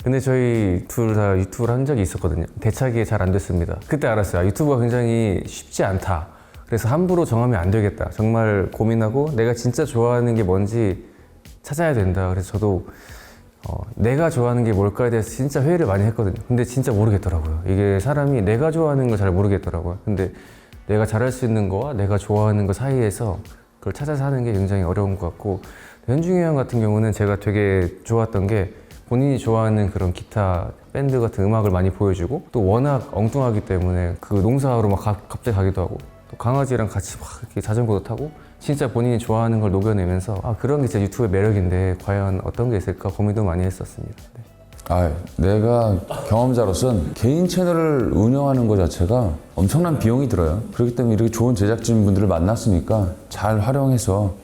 근데 저희 둘 다 유튜브를 한 적이 있었거든요. 대차게 잘 안 됐습니다. 그때 알았어요. 아, 유튜브가 굉장히 쉽지 않다. 그래서 함부로 정하면 안 되겠다. 정말 고민하고 내가 진짜 좋아하는 게 뭔지 찾아야 된다. 그래서 저도 내가 좋아하는 게 뭘까에 대해서 진짜 회의를 많이 했거든요. 근데 진짜 모르겠더라고요. 이게 사람이 내가 좋아하는 걸 잘 모르겠더라고요. 근데 내가 잘할 수 있는 거와 내가 좋아하는 거 사이에서 그걸 찾아서 하는 게 굉장히 어려운 것 같고, 현중이 형 같은 경우는 제가 되게 좋았던 게 본인이 좋아하는 그런 기타 밴드 같은 음악을 많이 보여주고, 또 워낙 엉뚱하기 때문에 그 농사하러 막 갑자기 가기도 하고, 또 강아지랑 같이 막 이렇게 자전거도 타고 진짜 본인이 좋아하는 걸 녹여내면서 아, 그런 게 진짜 유튜브의 매력인데 과연 어떤 게 있을까 고민도 많이 했었습니다. 네. 아, 내가 경험자로서는 개인 채널을 운영하는 것 자체가 엄청난 비용이 들어요. 그렇기 때문에 이렇게 좋은 제작진분들을 만났으니까 잘 활용해서,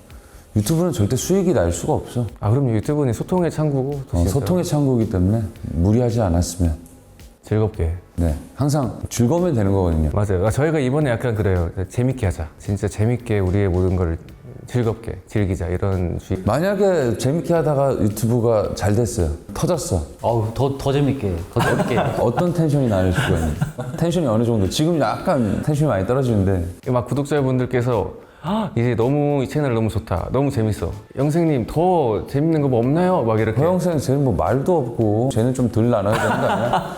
유튜브는 절대 수익이 날 수가 없어. 아, 그럼 유튜브는 소통의 창구고 또 진짜 소통의 창구이기 때문에 무리하지 않았으면, 즐겁게. 네, 항상 즐거우면 되는 거거든요. 맞아요. 아, 저희가 이번에 약간 그래요. 재밌게 하자. 진짜 재밌게 우리의 모든 걸 즐겁게 즐기자, 이런 주의. 만약에 재밌게 하다가 유튜브가 잘 됐어요. 터졌어. 어우, 더 재밌게, 더 재밌게. 어떤 텐션이 날 수가 있는? 텐션이 어느 정도? 지금 약간 텐션이 많이 떨어지는데, 막 구독자분들께서 아, 이제 너무 이 채널 너무 좋다, 너무 재밌어, 영생님 더 재밌는 거 뭐 없나요? 막 이렇게. 허영생 쟤는 뭐 말도 없고 쟤는 좀 덜 나눠야 되는 거 아니야?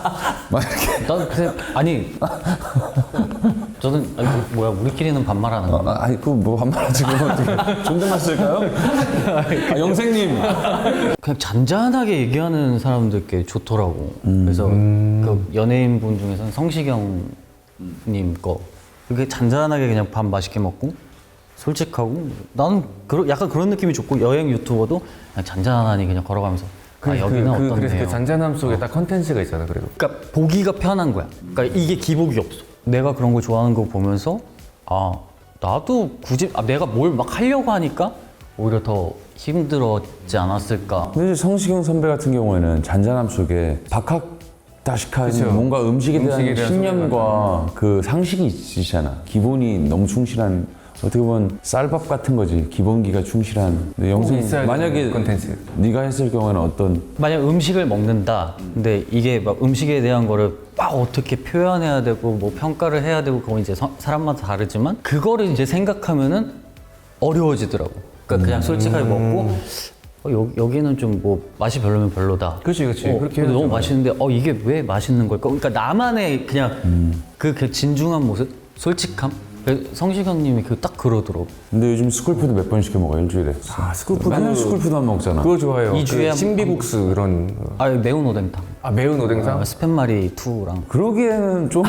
막 이렇게. 난 그냥, 아니. 저는, 아니, 뭐야, 우리끼리는 반말하는 거. 아니 그뭐 반말하지 그러면 어떻게 존댓말 쓸까요? 아, 영생님. 그냥 잔잔하게 얘기하는 사람들께 좋더라고. 그래서 그 연예인분 중에서는 성시경님 거. 그게 잔잔하게 그냥 밥 맛있게 먹고 솔직하고, 나는 약간 그런 느낌이 좋고, 여행 유튜버도 그냥 잔잔하니 그냥 걸어가면서 아, 여기는 어떻네요. 그래서 그 잔잔함 속에 딱 컨텐츠가 있잖아. 그리고 그러니까 보기가 편한 거야. 그러니까 이게 기복이 없어. 내가 그런 거 좋아하는 거 보면서 아, 나도 굳이 내가 뭘 막 하려고 하니까 오히려 더 힘들었지 않았을까. 근데 이제 성시경 선배 같은 경우에는 잔잔함 속에 박학다식한 그쵸. 뭔가 음식에 대한 음식에 대한 신념과 그 상식이 있으시잖아. 기본이 너무 충실한, 어떻게 보면 쌀밥 같은 거지. 기본기가 충실한. 근데 영생 있어야 만약에 되는 콘텐츠. 네가 했을 경우에는 어떤? 만약 음식을 먹는다. 근데 이게 막 음식에 대한 거를 막 어떻게 표현해야 되고 뭐 평가를 해야 되고, 그건 이제 사람마다 다르지만 그거를 이제 생각하면은 어려워지더라고. 그러니까 그냥 솔직하게 먹고 여기는 좀 뭐 맛이 별로면 별로다. 그렇지. 그렇게 근데 해야죠. 너무 맛있는데 이게 왜 맛있는 걸까? 그러니까 나만의 그냥 그 진중한 모습, 솔직함. 성시경님이 딱 그러더라고. 근데 요즘 스쿨푸드 몇 번 시켜 먹어 일주일에? 아, 스쿨푸드. 맨날 스쿨푸드만 먹잖아. 그거 좋아해요. 이 주에 그 신비국수 이런. 매운 오뎅탕. 아, 매운 오뎅탕? 스팸마리 2랑. 그러기에는 좀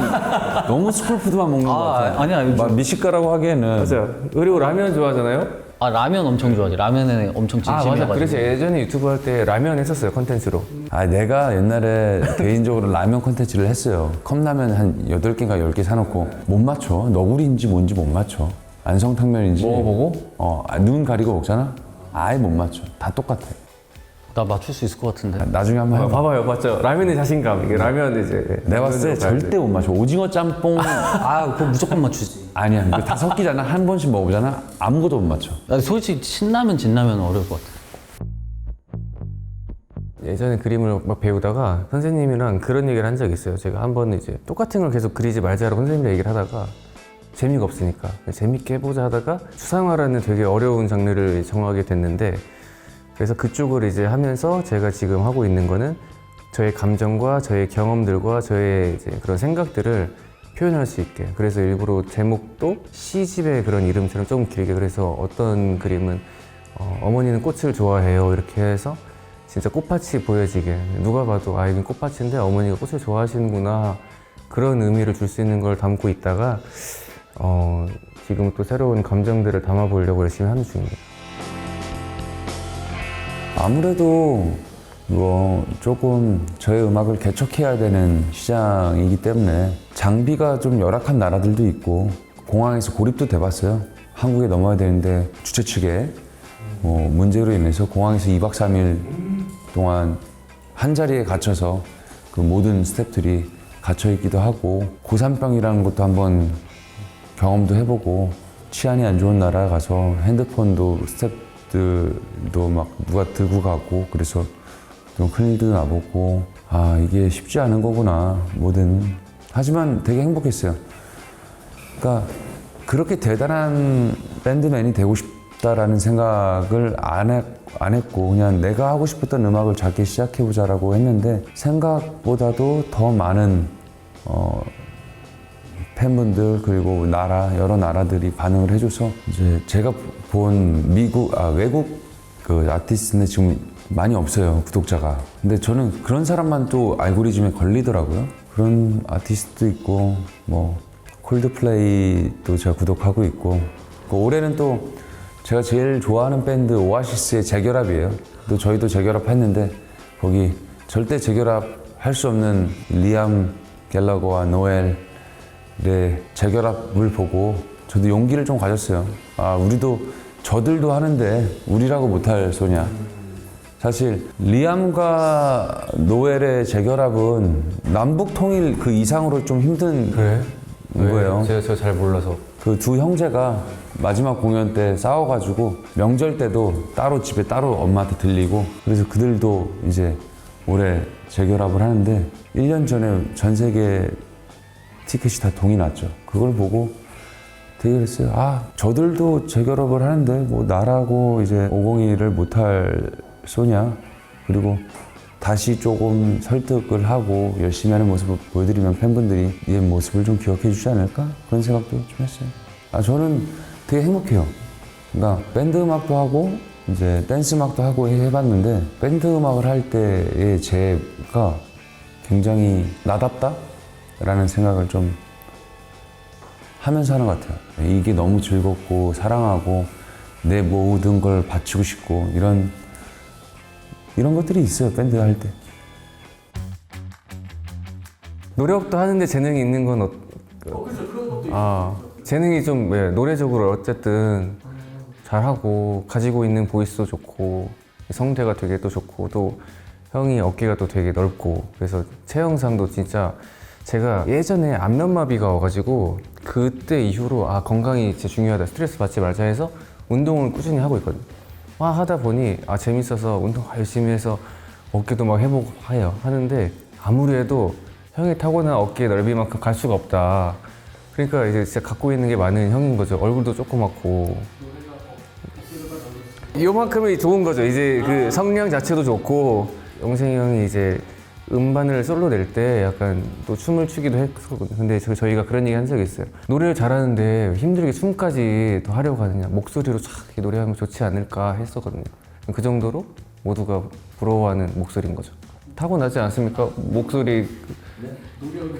너무 스쿨푸드만 먹는 것 같아. 아니야. 막 미식가라고 하기에는. 맞아요. 그리고 라면 좋아하잖아요. 라면 엄청 좋아하지. 라면에 엄청 아, 맞아. 진심이어가지고. 그래서 예전에 유튜브 할 때 라면 했었어요, 컨텐츠로. 아, 내가 옛날에 개인적으로 라면 콘텐츠를 했어요. 컵라면 한 8개인가 10개 사놓고 못 맞춰. 너구리인지 뭔지 못 맞춰. 안성탕면인지. 먹어보고? 눈 가리고 먹잖아? 아예 못 맞춰. 다 똑같아. 나 맞출 수 있을 것 같은데. 나중에 한번 해봐. 봐봐요, 맞죠? 라면의 자신감. 이게 라면 이제. 내가 봤을 때 절대 못 맞춰. 오징어 짬뽕. 그거 무조건 맞추지. 아니야. 이거 다 섞이잖아. 한 번씩 먹어보잖아. 아무것도 못 맞춰. 나 솔직히 신라면, 진라면 어려울 것 같아. 예전에 그림을 막 배우다가 선생님이랑 그런 얘기를 한 적이 있어요. 제가 한 번 이제 똑같은 걸 계속 그리지 말자라고 선생님이랑 얘기를 하다가 재미가 없으니까 재밌게 해보자 하다가 추상화라는 되게 어려운 장르를 정하게 됐는데, 그래서 그쪽을 이제 하면서 제가 지금 하고 있는 거는 저의 감정과 저의 경험들과 저의 이제 그런 생각들을 표현할 수 있게, 그래서 일부러 제목도 시집의 그런 이름처럼 조금 길게, 그래서 어떤 그림은 어머니는 꽃을 좋아해요 이렇게 해서 진짜 꽃밭이 보여지게, 누가 봐도 아, 이건 꽃밭인데 어머니가 꽃을 좋아하시는구나, 그런 의미를 줄 수 있는 걸 담고 있다가 지금 또 새로운 감정들을 담아보려고 열심히 하는 중입니다. 아무래도 이거 조금 저의 음악을 개척해야 되는 시장이기 때문에 장비가 좀 열악한 나라들도 있고, 공항에서 고립도 돼봤어요. 한국에 넘어야 되는데 주최 측에 문제로 인해서 공항에서 2박 3일 동안 한 자리에 갇혀서 그 모든 스태프들이 갇혀있기도 하고, 고산병이라는 것도 한번 경험도 해보고, 치안이 안 좋은 나라 가서 핸드폰도 스태프들도 막 누가 들고 가고, 그래서 좀 큰일도 나보고 아, 이게 쉽지 않은 거구나, 뭐든. 하지만 되게 행복했어요. 그러니까 그렇게 대단한 밴드맨이 되고 싶다라는 생각을 안 했고 그냥 내가 하고 싶었던 음악을 작게 시작해보자라고 했는데 생각보다도 더 많은 팬분들 그리고 여러 나라들이 반응을 해줘서 이제 제가 본 외국 그 아티스트는 지금 많이 없어요, 구독자가. 근데 저는 그런 사람만 또 알고리즘에 걸리더라고요. 그런 아티스트도 있고 뭐 콜드플레이도 제가 구독하고 있고 올해는 또 제가 제일 좋아하는 밴드 오아시스의 재결합이에요. 또 저희도 재결합했는데 거기 절대 재결합 할 수 없는 리암 갤러거와 노엘의 재결합을 보고 저도 용기를 좀 가졌어요. 아, 저들도 하는데 우리라고 못할 소냐. 사실 리암과 노엘의 재결합은 남북 통일 그 이상으로 좀 힘든 그래? 거예요. 제가 잘 몰라서. 그 두 형제가 마지막 공연 때 싸워가지고 명절 때도 따로 집에 따로 엄마한테 들리고 그래서 그들도 이제 올해 재결합을 하는데 1년 전에 전 세계 티켓이 다 동이 났죠. 그걸 보고 되게 그랬어요. 아, 저들도 재결합을 하는데 뭐 나라고 이제 501을 못할 소냐. 그리고 다시 조금 설득을 하고 열심히 하는 모습을 보여드리면 팬분들이 이 모습을 좀 기억해 주지 않을까? 그런 생각도 좀 했어요. 아, 저는 되게 행복해요. 그러니까 밴드 음악도 하고 이제 댄스 음악도 하고 해봤는데 밴드 음악을 할 때의 제가 굉장히 나답다라는 생각을 좀 하면서 하는 것 같아요. 이게 너무 즐겁고 사랑하고 내 모든 걸 바치고 싶고 이런 것들이 있어요, 밴드 할 때. 노력도 하는데 재능이 있는 건 그렇죠. 그런 것도 있죠. 재능이 좀 노래적으로 어쨌든 잘하고 가지고 있는 보이스도 좋고 성대가 되게 또 좋고 또 형이 어깨가 또 되게 넓고 그래서 체형상도 진짜 제가 예전에 안면마비가 와가지고 그때 이후로 건강이 진짜 중요하다, 스트레스 받지 말자 해서 운동을 꾸준히 하고 있거든요. 하다 보니 재밌어서 운동 열심히 해서 어깨도 막 해보고 하는데 아무리 해도 형이 타고난 어깨 넓이만큼 갈 수가 없다. 그러니까 이제 진짜 갖고 있는 게 많은 형인 거죠. 얼굴도 조그맣고 요만큼이 좋은 거죠. 이제 그 성량 자체도 좋고 영생이 형이 이제 음반을 솔로 낼 때 약간 또 춤을 추기도 했거든요. 근데 저희가 그런 얘기 한 적이 있어요. 노래를 잘하는데 힘들게 춤까지 더 하려고 하느냐. 목소리로 촥 노래하면 좋지 않을까 했었거든요. 그 정도로 모두가 부러워하는 목소리인 거죠. 타고나지 않습니까? 목소리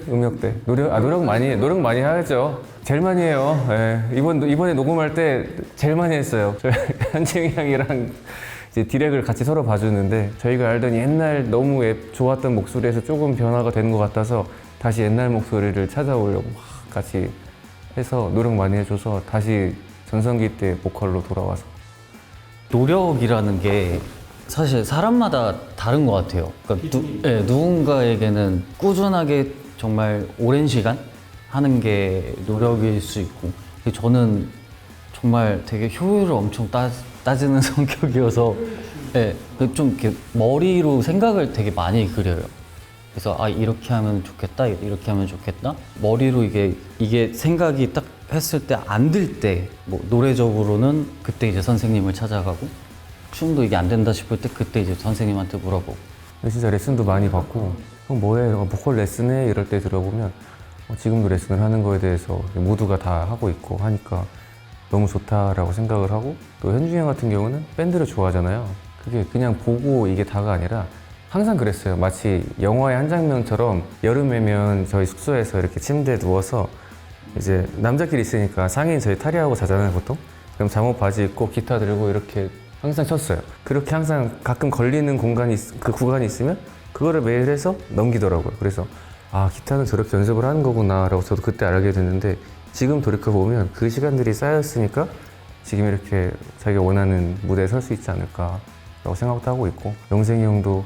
음역대. 노력 많이 하죠. 제일 많이 해요. 예. 이번에 녹음할 때 제일 많이 했어요. 현진이 형이랑 이제 디렉을 같이 서로 봐주는데 저희가 알던 옛날 너무 좋았던 목소리에서 조금 변화가 되는 것 같아서 다시 옛날 목소리를 찾아오려고 같이 해서 노력 많이 해줘서 다시 전성기 때 보컬로 돌아와서. 노력이라는 게 사실 사람마다 다른 것 같아요. 그러니까 누군가에게는 꾸준하게 정말 오랜 시간 하는 게 노력일 수 있고 저는 정말 되게 효율을 엄청 따지는 성격이어서 좀 이렇게 머리로 생각을 되게 많이 그려요. 그래서 이렇게 하면 좋겠다, 이렇게 하면 좋겠다. 머리로 이게 생각이 딱 했을 때 안 들 때 뭐 노래적으로는 그때 이제 선생님을 찾아가고 춤도 이게 안 된다 싶을 때 그때 이제 선생님한테 물어보고. 진짜 레슨도 많이 받고 형 뭐해? 보컬 레슨해? 이럴 때 들어보면 지금도 레슨을 하는 거에 대해서 모두가 다 하고 있고 하니까 너무 좋다라고 생각을 하고 또 현중이 형 같은 경우는 밴드를 좋아하잖아요. 그게 그냥 보고 이게 다가 아니라 항상 그랬어요. 마치 영화의 한 장면처럼 여름이면 저희 숙소에서 이렇게 침대에 누워서 이제 남자끼리 있으니까 상의는 저희 탈의하고 자잖아요 보통. 그럼 잠옷 바지 입고 기타 들고 이렇게 항상 쳤어요. 그렇게 항상 가끔 걸리는 그 구간이 있으면 그거를 매일 해서 넘기더라고요. 그래서 기타는 저렇게 연습을 하는 거구나 라고 저도 그때 알게 됐는데 지금 돌이켜보면 그 시간들이 쌓였으니까 지금 이렇게 자기가 원하는 무대에 설 수 있지 않을까 라고 생각도 하고 있고 영생이 형도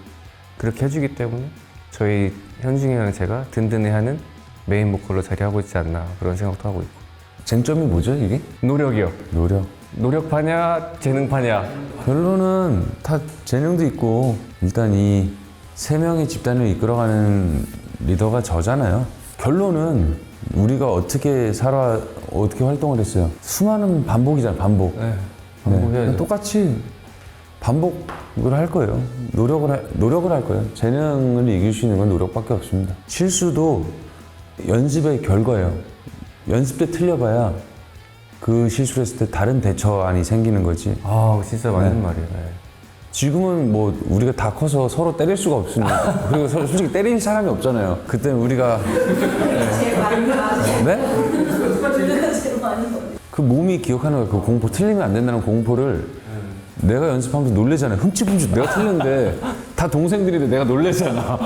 그렇게 해주기 때문에 저희 현중이 형이랑 제가 든든해하는 메인 보컬로 자리하고 있지 않나 그런 생각도 하고 있고. 쟁점이 뭐죠, 이게? 노력이요. 노력파냐 재능파냐. 결론은 다 재능도 있고 일단 이 세 명의 집단을 이끌어가는 리더가 저잖아요. 결론은 우리가 어떻게 활동을 했어요. 수많은 반복이잖아요, 반복. 네. 반복해야죠. 똑같이 반복을 할 거예요. 노력을 할 거예요. 재능을 이길 수 있는 건 노력밖에 없습니다. 실수도 연습의 결과예요. 연습 때 틀려봐야 그 실수를 했을 때 다른 대처안이 생기는 거지. 아, 진짜 맞는 말이에요. 네. 지금은 뭐 우리가 다 커서 서로 때릴 수가 없으니까 그리고 솔직히 때릴 사람이 없잖아요. 그때 우리가 네? 그 몸이 기억하는 거야. 그 공포 틀리면 안 된다는 공포를 내가 연습하면서 놀래잖아요. 흠칫흠칫 내가 틀렸는데 다 동생들인데 내가 놀래잖아.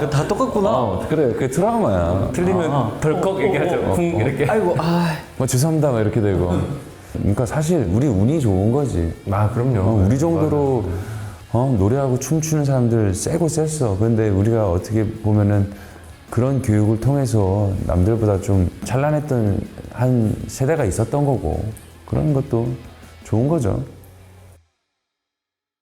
그 다 똑같구나. 그래, 그게 트라우마야. 틀리면 덜컥 얘기하죠. 쿵 이렇게. 아이고, 뭐 죄송합니다 막 이렇게 되고. 그러니까 사실 우리 운이 좋은 거지. 아, 그럼요. 우리 정도로 노래하고 춤추는 사람들 세고 셌어. 그런데 우리가 어떻게 보면은 그런 교육을 통해서 남들보다 좀 찬란했던 한 세대가 있었던 거고 그런 것도 좋은 거죠.